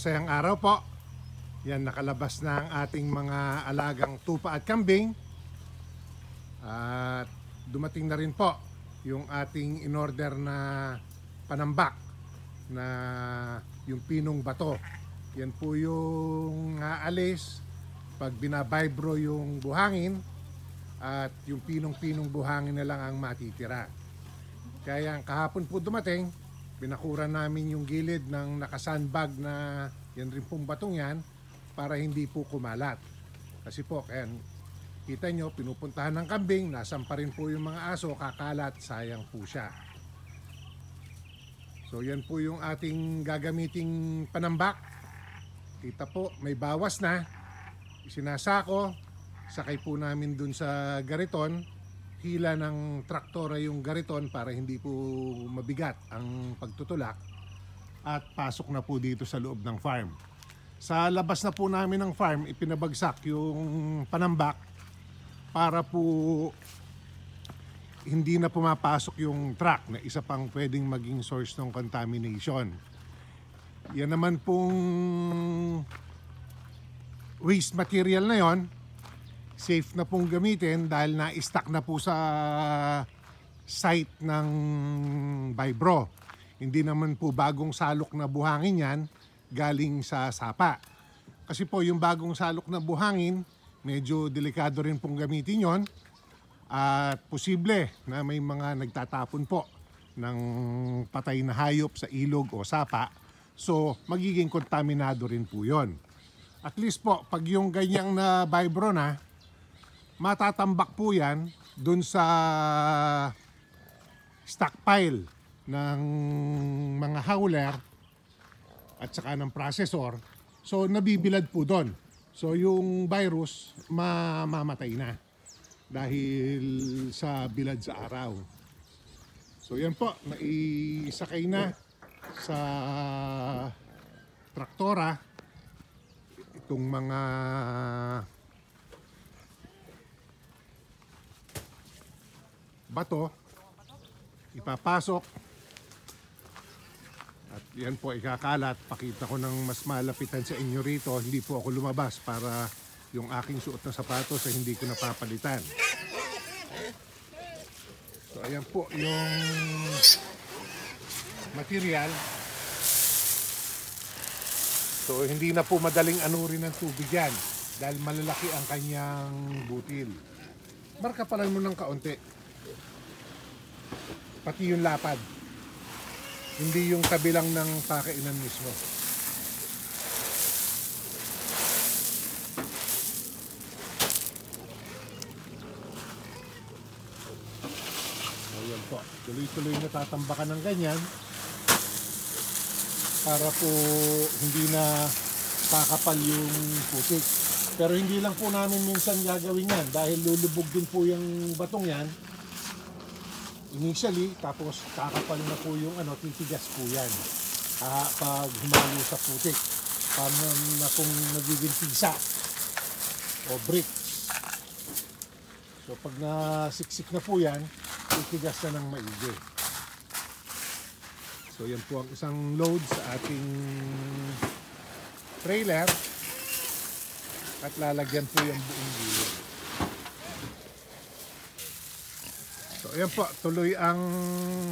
masayang araw po. Yan, nakalabas na ang ating mga alagang tupa at kambing. At dumating na rin po yung ating in-order na panambak na yung pinong bato. Yan po yung aalis pag binabibro yung buhangin at yung pinong buhangin na lang ang matitira. Kaya kahapon po dumating, binakuran namin yung gilid ng nakasandbag na yan rin pong batong yan para hindi po kumalat. Kasi po, kaya kita nyo, pinupuntahan ng kambing, nasampa rin po yung mga aso, kakalat, sayang po siya. So yan po yung ating gagamiting panambak. Kita po, may bawas na. Isinasako, sakay po namin dun sa gariton. Hila ng traktora yung gariton para hindi po mabigat ang pagtutulak. At pasok na po dito sa loob ng farm. Sa labas na po namin ng farm, ipinabagsak yung panambak para po hindi na pumapasok yung truck na isa pang pwedeng maging source ng contamination. Yan naman pong waste material na yon, safe na pong gamitin dahil na-stack na po sa site ng Vibro. Hindi naman po bagong salok na buhangin yan, galing sa sapa. Kasi po yung bagong salok na buhangin, medyo delikado rin pong gamitin yon. At posible na may mga nagtatapon po ng patay na hayop sa ilog o sapa. So magiging kontaminado rin po yon. At least po, pag yung ganyang na vibro na, matatambak po yan dun sa stockpile ng mga hauler at saka ng processor. So nabibilad po doon. So yung virus mamamatay na dahil sa bilad sa araw. So yan po, naisakay na sa traktora itong mga bato, ipapasok at yan po ikakalat. Pakita ko ng mas malapitan sa inyo rito, hindi po ako lumabas para yung aking suot na sapatos ay hindi ko napapalitan. So ayan po yung material. So hindi na po madaling anurin ng tubig yan dahil malalaki ang kanyang butil. Markapalan mo ng kaunti. Pati yung lapad. Hindi yung tabi lang ng pakainan mismo. Ayan po. Tuloy-tuloy na tatambakan ng ganyan para po hindi na kakapal yung putik. Pero hindi lang po namin minsan gagawin yan dahil lulubog din po yung batong yan initially, tapos kakapal na po yung titigas po yan pag humalo sa putik. Paano na pong nagiging pisa o bricks. So pag nasiksik na po yan, titigas na ng maigi. So yan po ang isang load sa ating trailer at lalagyan po yung buong gilid. So ayan po, tuloy ang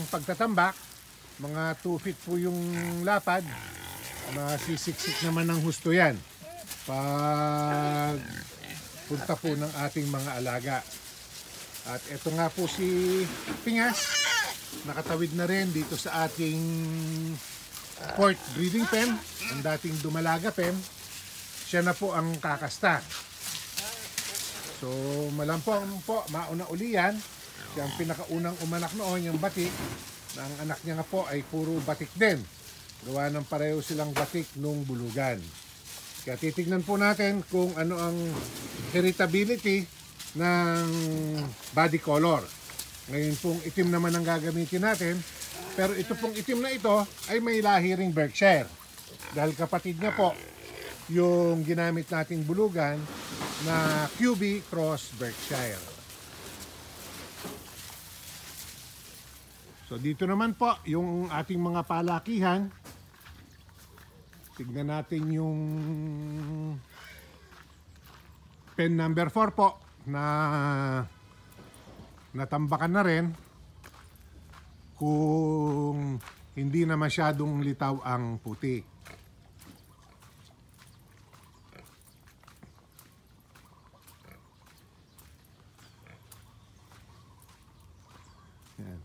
pagtatambak. Mga 2 feet po yung lapad. Masisiksik naman ng husto yan pag punta po ng ating mga alaga. At ito nga po si Pingas, nakatawid na rin dito sa ating port breeding pen, ang dating Dumalaga pen. Siya na po ang kakasta. So malampong po, mauna uli yan. Siya ang pinakaunang umanak noon, yung batik. Na ang anak niya nga po ay puro batik din. Gawa ng pareho silang batik nung bulugan. Kaya titignan po natin kung ano ang heritability ng body color. Ngayon pong itim naman ang gagamitin natin. Pero ito pong itim na ito ay may lahi ring Berkshire. Dahil kapatid niya po yung ginamit nating bulugan na QB Cross Berkshire. So dito naman po yung ating mga palakihan. tignan natin yung pen number 4 po na natambakan na rin kung hindi na masyadong litaw ang puti. Yan.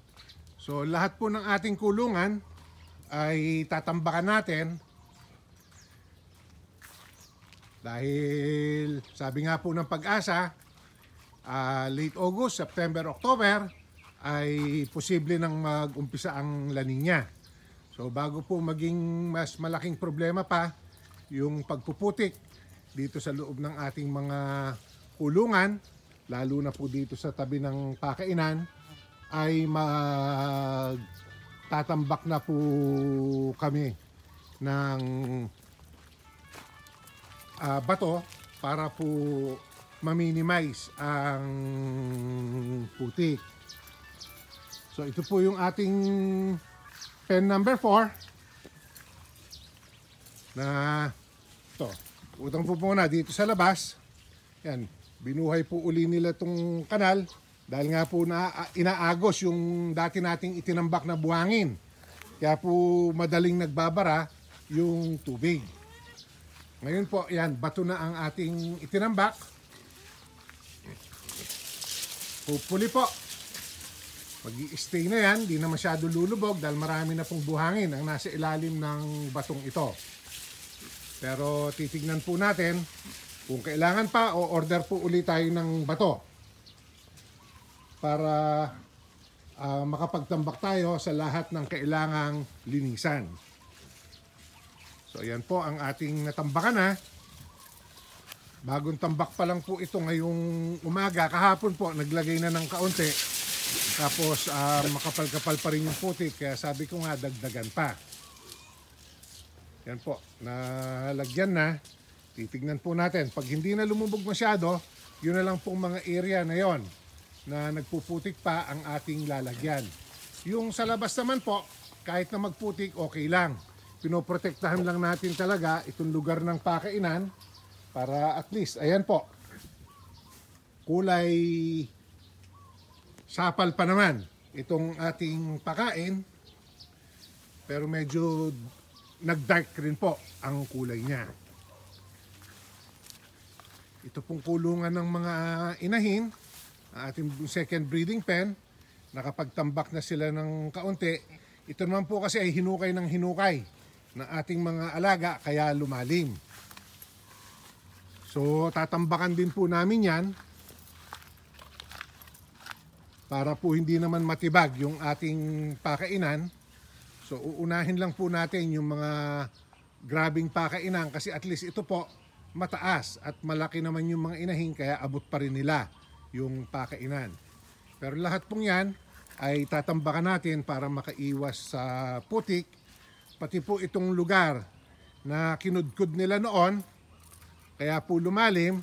So lahat po ng ating kulungan ay tatambakan natin dahil sabi nga po ng Pag-asa, late August, September, October ay posible nang mag-umpisa ang La Nina. So bago po maging mas malaking problema pa yung pagpuputik dito sa loob ng ating mga kulungan, lalo na po dito sa tabi ng pakainan, ay magtatambak na po kami ng bato para po ma-minimize ang putik. So ito po yung ating pen number 4 na ito. Utang po muna dito sa labas. Yan, binuhay po uli nila itong kanal dahil nga po inaagos yung dati nating itinambak na buhangin. Kaya po madaling nagbabara yung tubig. Ngayon po, yan, bato na ang ating itinambak. Hopefully po, mag-i-stay na yan, di na masyado lulubog dahil marami na pong buhangin ang nasa ilalim ng batong ito. Pero titignan po natin kung kailangan pa o order po ulit tayo ng bato para makapagtambak tayo sa lahat ng kailangang linisan. So ayan po ang ating natambakan na. Bagong tambak pa lang po ito ngayong umaga. Kahapon po naglagay na ng kaunti. Tapos makapal-kapal pa rin yung putik. Kaya sabi ko nga dagdagan pa. Yan po. Nalagyan na. Titignan po natin. Pag hindi na lumubog masyado, yun na lang pong mga area na yon na nagpuputik pa ang ating lalagyan. Yung sa labas naman po, kahit na magputik, okay lang. Pinoprotektahan lang natin talaga itong lugar ng pakainan para at least, ayan po, kulay sapal pa naman itong ating pakain, pero medyo nag-dark rin po ang kulay niya. Ito pong kulungan ng mga inahin, ating second breeding pen, nakapagtambak na sila ng kaunti. Ito naman po kasi ay hinukay ng hinukay ng ating mga alaga kaya lumalim. So tatambakan din po namin yan para po hindi naman matibag yung ating pakainan. So uunahin lang po natin yung mga grabing pakainan kasi at least ito po mataas at malaki naman yung mga inahin kaya abot pa rin nila yung pakainan. Pero lahat pong yan ay tatambakan natin para makaiwas sa putik. Pati po itong lugar na kinudkod nila noon, kaya po lumalim,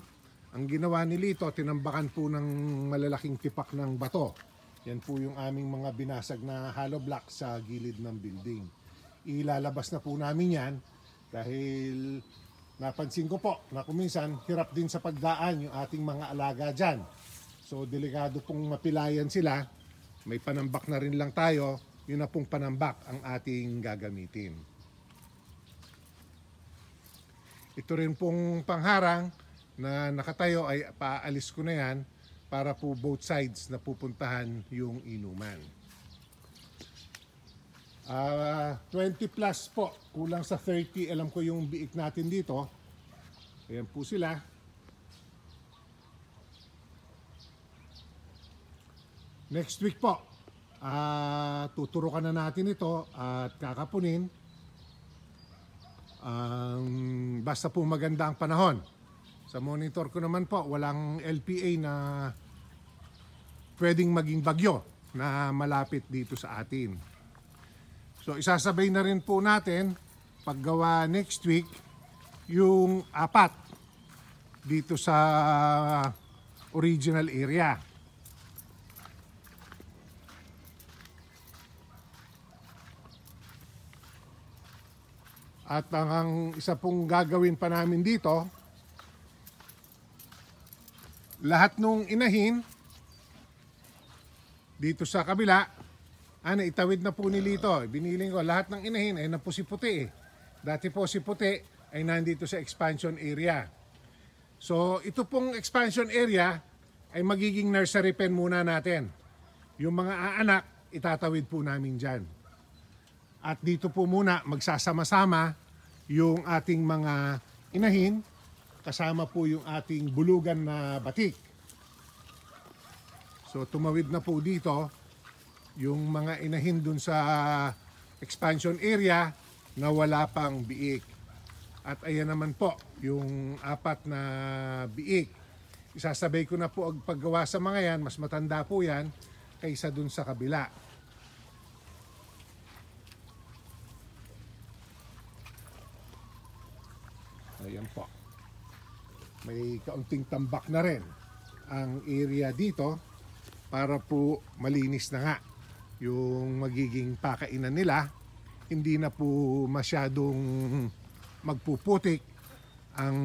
ang ginawa ni Lito, tinambakan po ng malalaking tipak ng bato. Yan po yung aming mga binasag na hollow block sa gilid ng building. Ilalabas na po namin yan dahil napansin ko po na kuminsan hirap din sa pagdaan yung ating mga alaga dyan. So delikado pong mapilayan sila, may panambak na rin lang tayo. Yun na pong panambak ang ating gagamitin. Ito rin pong pangharang na nakatayo ay paalis ko na yan para po both sides na pupuntahan yung inuman. 20 plus po, kulang sa 30. Alam ko yung biik natin dito. Ayan po sila. Next week po, tuturukan na natin ito at kakapunin. Basta po maganda ang panahon. Sa monitor ko naman po, walang LPA na pwedeng maging bagyo na malapit dito sa atin. So isasabay na rin po natin paggawa next week yung 4 dito sa original area. At ang isa pong gagawin pa namin dito, lahat nung inahin dito sa kabila, itawid na po ni Lito. Biniling ko lahat ng inahin ay na po si Puti. Dati po si Puti ay nandito sa expansion area. So ito pong expansion area ay magiging nursery pen muna natin. Yung mga aanak, itatawid po namin dyan. At dito po muna magsasama-sama yung ating mga inahin, kasama po yung ating bulugan na batik. So tumawid na po dito yung mga inahin dun sa expansion area na wala pang biik. At ayan naman po yung 4 na biik. Isasabay ko na po ang paggawa sa mga yan, mas matanda po yan kaysa dun sa kabila. Ayan po. May kaunting tambak na rin ang area dito para po malinis na nga yung magiging pakainan nila. Hindi na po masyadong magpuputik ang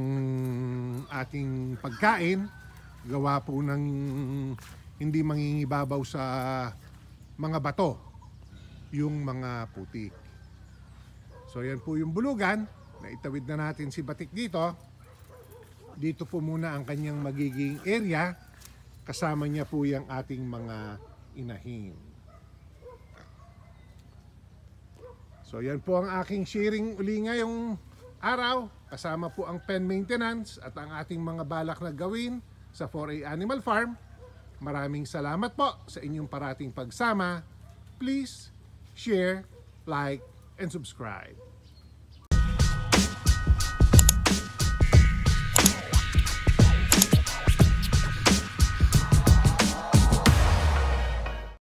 ating pagkain. Gawa po ng hindi mangingibabaw sa mga bato yung mga putik. So yan po yung bulugan. Naitawid na natin si Batik dito. Dito po muna ang kanyang magiging area. Kasama niya po yung ating mga inahin. So yan po ang aking sharing uli ngayong araw. Kasama po ang pen maintenance at ang ating mga balak na gawin sa 4A Animal Farm. Maraming salamat po sa inyong parating pagsama. Please share, like, and subscribe.